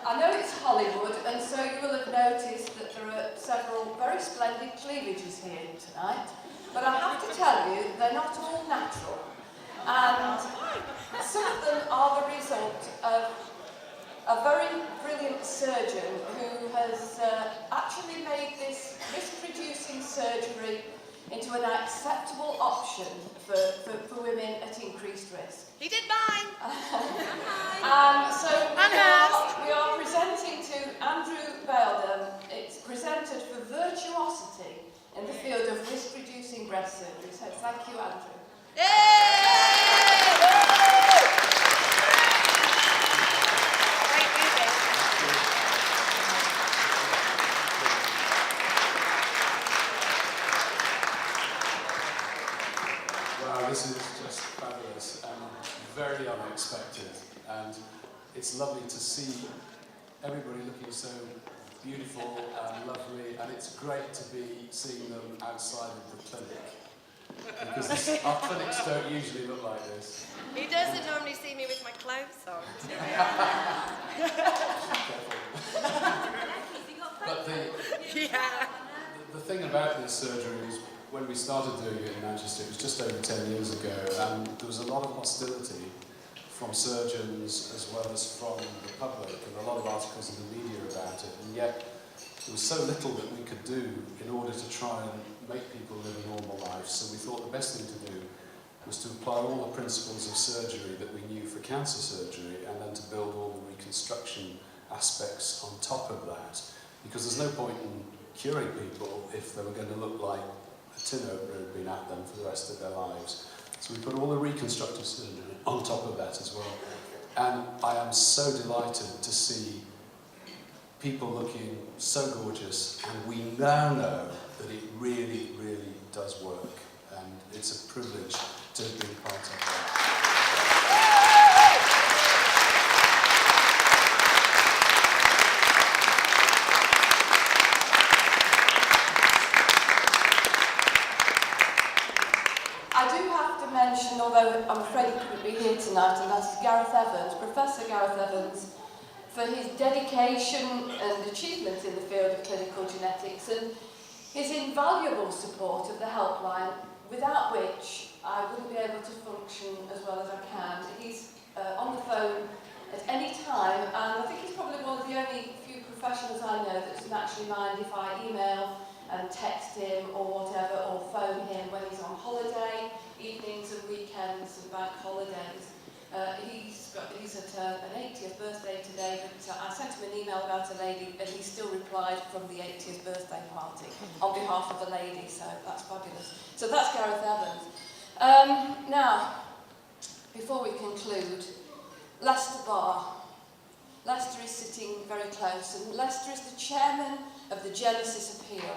I know it's Hollywood, and so you will have noticed that there are several very splendid cleavages here tonight. But I have to tell you, they're not all natural. And some of them are the result of a very brilliant surgeon who has actually made this risk-reducing surgery into an acceptable option for women at increased risk. He did mine! So we are presenting to Andrew Baildon. It's presented for virtuosity in the field of risk-reducing breast surgery. So thank you, Andrew. Wow, this is just fabulous and very unexpected, and it's lovely to see everybody looking so beautiful and lovely, and it's great to be seeing them outside of the clinic, because our clinics don't usually look like this. He doesn't normally see me with my clothes on. But the thing about this surgery is, when we started doing it in Manchester, it was just over 10 years ago, and there was a lot of hostility from surgeons as well as from the public, and a lot of articles in the media about it, and yet there was so little that we could do in order to try and make people live a normal life. So we thought the best thing to do was to apply all the principles of surgery that we knew for cancer surgery, and then to build all the reconstruction aspects on top of that, because there's no point in curing people if they were going to look like a tin opener had been at them for the rest of their lives. So we put all the reconstructive surgery on top of that as well. And I am so delighted to see people looking so gorgeous, and we now know that it really, really does work. And it's a privilege to have been part of that. Although I'm afraid he couldn't be here tonight, and that's Gareth Evans, Professor Gareth Evans, for his dedication and achievement in the field of clinical genetics and his invaluable support of the helpline, without which I wouldn't be able to function as well as I can. He's on the phone at any time, and I think he's probably one of the only few professionals I know that doesn't actually mind if I email and text him or whatever, or phone him when he's on holiday, evenings and weekends and bank holidays. He's at an 80th birthday today, but I sent him an email about a lady, and he still replied from the 80th birthday party on behalf of the lady, so that's fabulous. So that's Gareth Evans. Now, before we conclude, Lester Barr. Lester is sitting very close, and Lester is the chairman of the Genesis Appeal,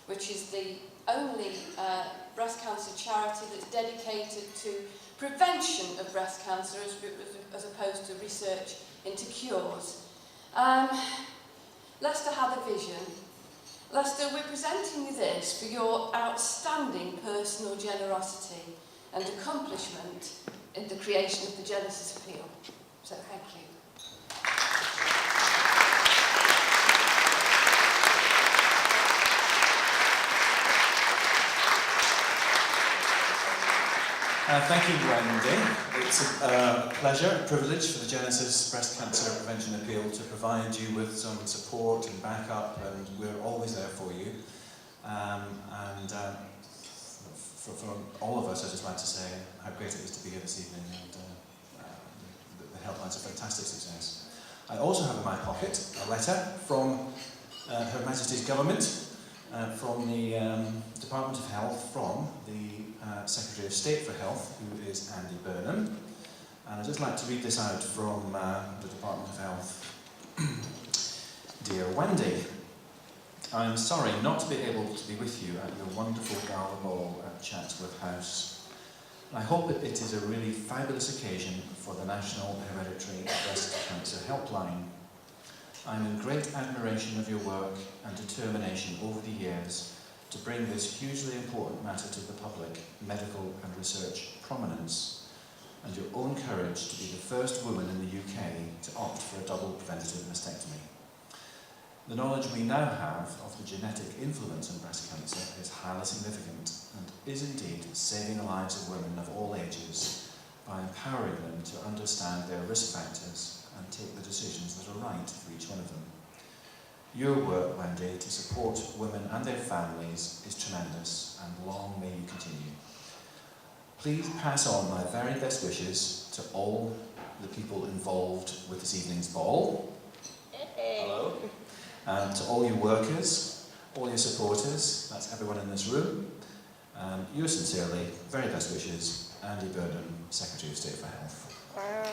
which is the only breast cancer charity that's dedicated to prevention of breast cancer as opposed to research into cures. Lester had a vision. Lester, we're presenting you this for your outstanding personal generosity and accomplishment in the creation of the Genesis Appeal. So thank you. Thank you, Wendy. It's a pleasure, a privilege for the Genesis Breast Cancer Prevention Appeal to provide you with some support and backup, and we're always there for you. For all of us, I'd just like to say how great it is to be here this evening, and the helpline's a fantastic success. I also have in my pocket a letter from Her Majesty's Government, from the Department of Health, from the Secretary of State for Health, who is Andy Burnham. And I'd just like to read this out from the Department of Health. Dear Wendy, I am sorry not to be able to be with you at your wonderful gala ball at Chatsworth House. I hope it is a really fabulous occasion for the National Hereditary Breast Cancer Helpline. I'm in great admiration of your work and determination over the years to bring this hugely important matter to the public, medical and research prominence. and your own courage to be the first woman in the UK to opt for a double preventative mastectomy. The knowledge we now have of the genetic influence on breast cancer is highly significant and is indeed saving the lives of women of all ages by empowering them to understand their risk factors and take the decisions that are right for each one of them. Your work, Wendy, to support women and their families is tremendous, and long may you continue. Please pass on my very best wishes to all the people involved with this evening's ball. Hello. And to all your workers, all your supporters, that's everyone in this room. Yours sincerely, very best wishes, Andy Burnham, Secretary of State for Health. Wow.